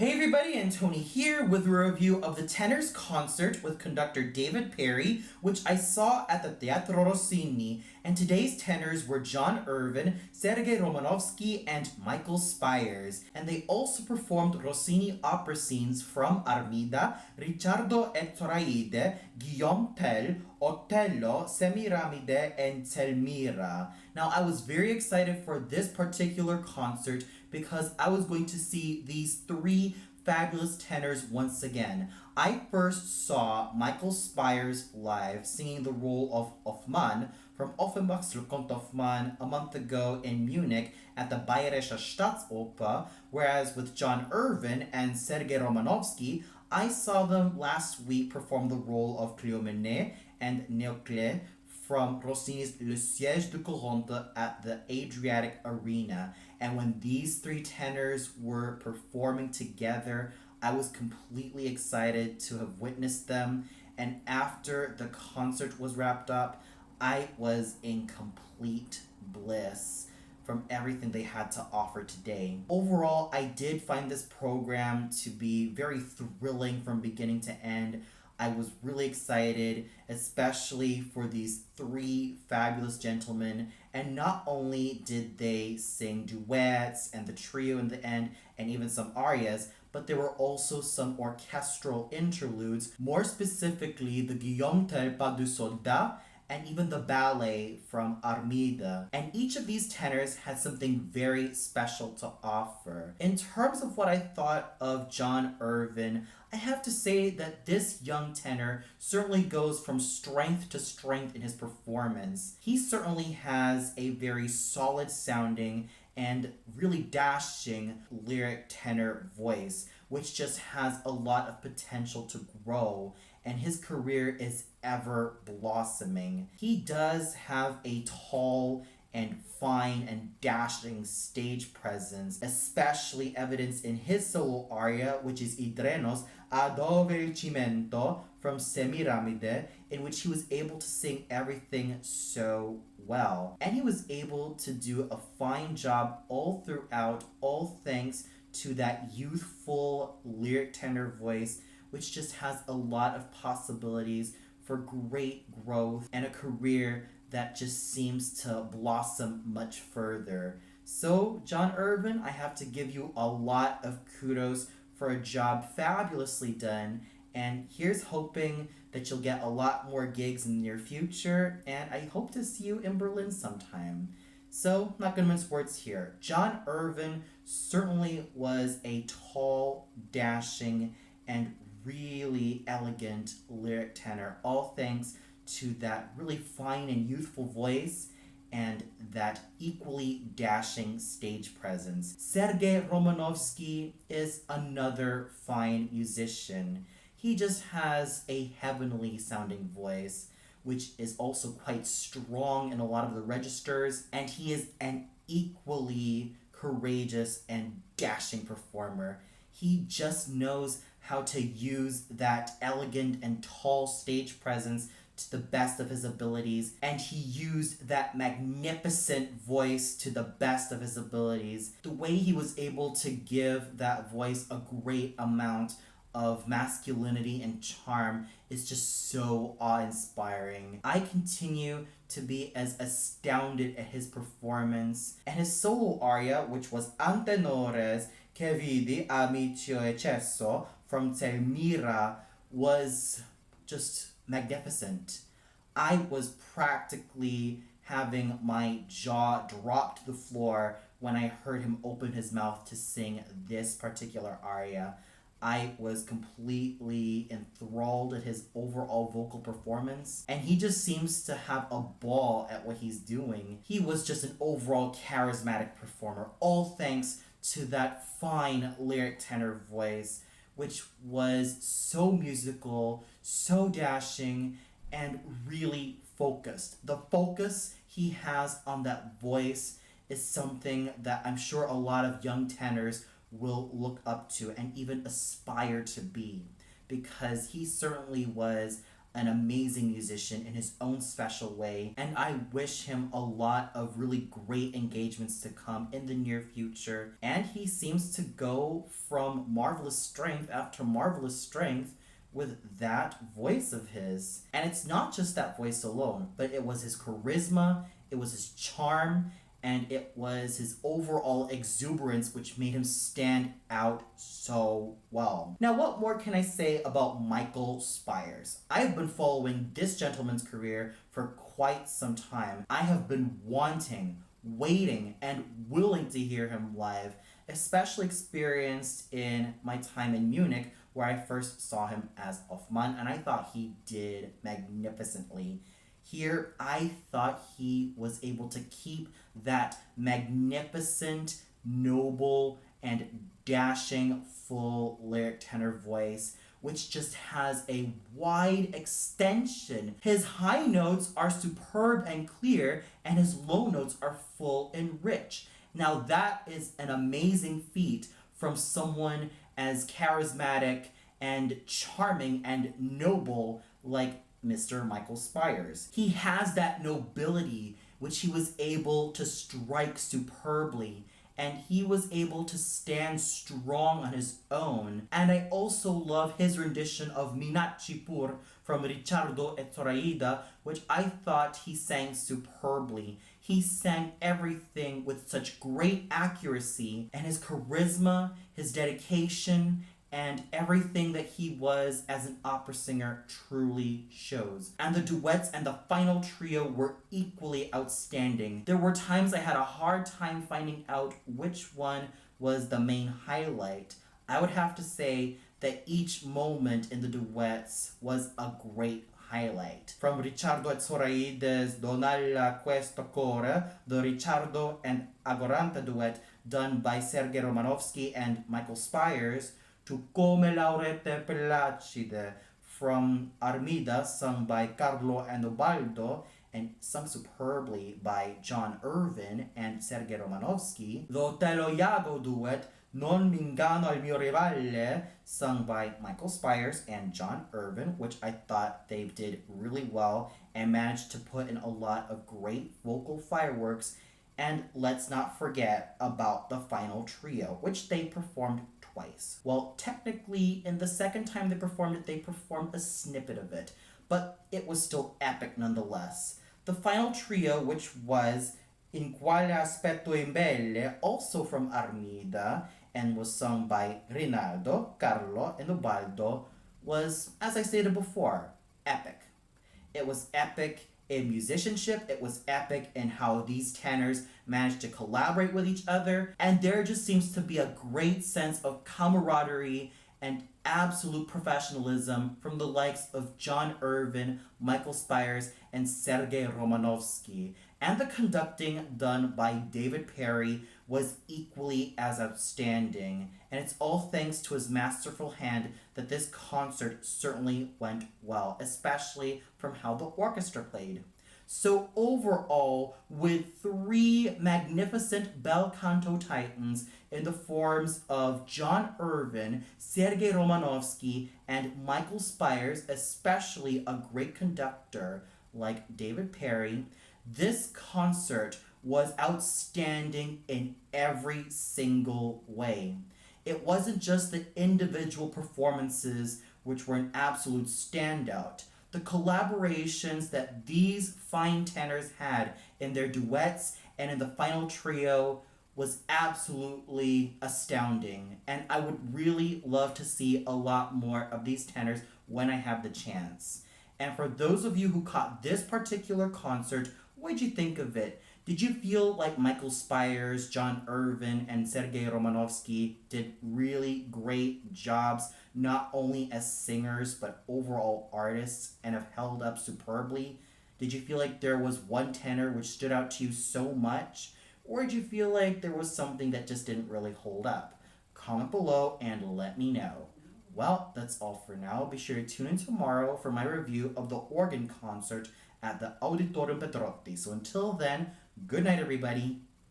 Hey everybody, and Tony here with a review of the Tenors concert with conductor David Perry, which I saw at the Teatro Rossini, and today's tenors were John Irvin, Sergei Romanovsky, and Michael Spires, and they also performed Rossini opera scenes from Armida, Ricciardo e Zoraide, Guillaume Tell, Otello, Semiramide, and Telmira. Now, I was very excited for this particular concert because I was going to see these three fabulous tenors once again. I first saw Michael Spires live singing the role of Hoffmann from Offenbach's Le Comte Hoffmann a month ago in Munich at the Bayerische Staatsoper, whereas with John Irvin and Sergei Romanovsky, I saw them last week perform the role of Cléomène and Neoclé from Rossini's Le Siège de Corinthe at the Adriatic Arena. And when these three tenors were performing together, I was completely excited to have witnessed them. And after the concert was wrapped up, I was in complete bliss from everything they had to offer today. Overall, I did find this program to be very thrilling from beginning to end. I was really excited, especially for these three fabulous gentlemen. And not only did they sing duets and the trio in the end, and even some arias, but there were also some orchestral interludes, more specifically the Guillaume Tell Pas de Soldat, and even the ballet from Armida. And each of these tenors had something very special to offer. In terms of what I thought of John Irvin, I have to say that this young tenor certainly goes from strength to strength in his performance. He certainly has a very solid sounding and really dashing lyric tenor voice, which just has a lot of potential to grow, and his career is ever blossoming. He does have a tall and fine and dashing stage presence, especially evidenced in his solo aria, which is Idrenos Adove il Cimento from Semiramide, in which he was able to sing everything so well. And he was able to do a fine job all throughout, all thanks to that youthful lyric tenor voice, which just has a lot of possibilities for great growth and a career that just seems to blossom much further. So, John Irvin, I have to give you a lot of kudos for a job fabulously done, and here's hoping that you'll get a lot more gigs in the near future, and I hope to see you in Berlin sometime. So, not gonna mince words here. John Irvin certainly was a tall, dashing, and really elegant lyric tenor, all thanks to that really fine and youthful voice and that equally dashing stage presence. Sergei Romanovsky is another fine musician. He just has a heavenly sounding voice, which is also quite strong in a lot of the registers, and he is an equally courageous and dashing performer. He just knows how to use that elegant and tall stage presence to the best of his abilities, and he used that magnificent voice to the best of his abilities. The way he was able to give that voice a great amount of masculinity and charm is just so awe-inspiring. I continue to be as astounded at his performance, and his solo aria, which was Tenors che vidi amicio eccesso from Telmira, was just magnificent. I was practically having my jaw drop to the floor when I heard him open his mouth to sing this particular aria. I was completely enthralled at his overall vocal performance, and he just seems to have a ball at what he's doing. He was just an overall charismatic performer, all thanks to that fine lyric tenor voice, which was so musical, so dashing, and really focused. The focus he has on that voice is something that I'm sure a lot of young tenors will look up to and even aspire to be, because he certainly was an amazing musician in his own special way, and I wish him a lot of really great engagements to come in the near future. And he seems to go from marvelous strength after marvelous strength with that voice of his. And it's not just that voice alone, but it was his charisma, it was his charm, and it was his overall exuberance which made him stand out so well. Now, what more can I say about Michael Spires? I have been following this gentleman's career for quite some time. I have been wanting, waiting, and willing to hear him live, especially experienced in my time in Munich, where I first saw him as Hoffmann, and I thought he did magnificently. Here, I thought he was able to keep that magnificent, noble, and dashing full lyric tenor voice, which just has a wide extension. His high notes are superb and clear, and his low notes are full and rich. Now, that is an amazing feat from someone as charismatic and charming and noble like Mr. Michael Spires. He has that nobility which he was able to strike superbly, and he was able to stand strong on his own. And I also love his rendition of Minacci Pur from Ricciardo e Zoraida, which I thought he sang superbly. He sang everything with such great accuracy, and his charisma, his dedication, and everything that he was as an opera singer truly shows. And the duets and the final trio were equally outstanding. There were times I had a hard time finding out which one was the main highlight. I would have to say that each moment in the duets was a great highlight. From Ricciardo et Zoraide's Donalla questo core, the Ricciardo and Agoranta duet done by Sergei Romanovsky and Michael Spires, to Come Laurette Placide from Armida, sung by Carlo and Ubaldo, and sung superbly by John Irvin and Sergei Romanovsky. The Te lo Iago duet, Non m'inganno al mio rivale, sung by Michael Spires and John Irvin, which I thought they did really well and managed to put in a lot of great vocal fireworks. And let's not forget about the final trio, which they performed twice. Well, technically, in the second time they performed a snippet of it, but it was still epic nonetheless. The final trio, which was In quale aspetto imbelle, also from Armida, and was sung by Rinaldo, Carlo, and Ubaldo, was, as I stated before, epic. It was epic in musicianship, it was epic in how these tenors managed to collaborate with each other, and there just seems to be a great sense of camaraderie and absolute professionalism from the likes of John Irvin, Michael Spires, and Sergei Romanovsky. And the conducting done by David Perry was equally as outstanding, and it's all thanks to his masterful hand that this concert certainly went well, especially from how the orchestra played. So overall, with three magnificent bel canto titans in the forms of John Irvin, Sergei Romanovsky, and Michael Spires, especially a great conductor like David Perry, this concert was outstanding in every single way. It wasn't just the individual performances which were an absolute standout. The collaborations that these fine tenors had in their duets and in the final trio was absolutely astounding. And I would really love to see a lot more of these tenors when I have the chance. And for those of you who caught this particular concert, what did you think of it? Did you feel like Michael Spires, John Irvin, and Sergei Romanovsky did really great jobs, not only as singers, but overall artists, and have held up superbly? Did you feel like there was one tenor which stood out to you so much? Or did you feel like there was something that just didn't really hold up? Comment below and let me know. Well, that's all for now. Be sure to tune in tomorrow for my review of the organ concert at the Auditorium Petrotti. So until then, good night, everybody.